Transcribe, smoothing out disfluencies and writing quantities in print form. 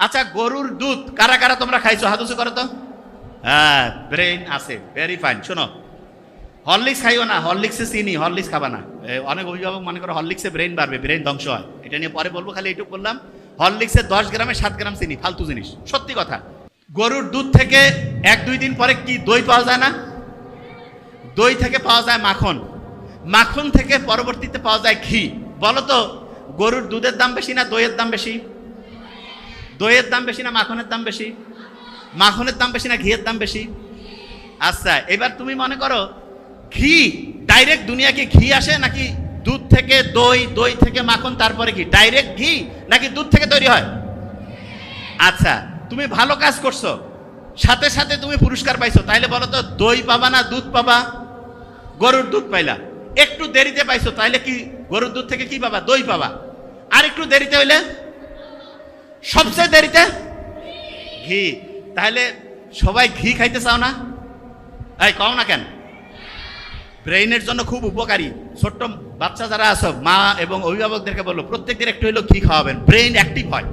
আচ্ছা, গরুর দুধ কারা কারা তোমরা খাইছো? হাত উঁচু করো তো। হ্যাঁ, ব্রেইন আছে, ভেরি ফাইন। শোনো, হরলিক্স খাইও না, হরলিক্সে চিনি, হরলিক্স খাবা না। অনেক অভিভাবক মনে করো হরলিক্সে ব্রেইন বাড়বে, ব্রেইন ধ্বংস হয়। এটা নিয়ে পরে বলবো, খালি এইটুকু বললাম, হরলিক্সে 10 গ্রামে 7 গ্রাম চিনি, ফালতু জিনিস, সত্যি কথা। গরুর দুধ থেকে 1-2 দিন পরে কি দই পাওয়া যায় না? দই থেকে পাওয়া যায় মাখন, মাখন থেকে পরবর্তীতে পাওয়া যায় ঘি। বলো তো, গরুর দুধের দাম বেশি না দইয়ের দাম বেশি? দইয়ের দাম বেশি না মাখনের দাম বেশি? মাখনের দাম বেশি না ঘিয়ের দাম বেশি? আচ্ছা, এবার তুমি মনে করো ঘি ডাইরেক্ট দুনিয়াকে ঘি আসে, নাকি দুধ থেকে দই, দই থেকে মাখন, তারপরে ঘি? ডাইরেক্ট ঘি নাকি দুধ থেকে তৈরি হয়? আচ্ছা, তুমি ভালো কাজ করছো, সাথে সাথে তুমি পুরস্কার পাইছো, তাইলে বলো তো দই পাবা না দুধ পাবা? গরুর দুধ পাইলা। একটু দেরিতে পাইছো, তাইলে কি গরুর দুধ থেকে কি পাবা? দই পাবা। আর একটু দেরিতে হইলে? সবচেয়ে দেরিতে ঘি। তাহলে সবাই ঘি খাইতে চাও না? এই কও না কেন? ব্রেইনের জন্য খুব উপকারী। ছোট্ট বাচ্চা যারা আছো, মা এবং অভিভাবকদেরকে বললো প্রত্যেকদিন একটু হইলেও ঘি খাওয়াবেন, ব্রেইন অ্যাক্টিভ হয়।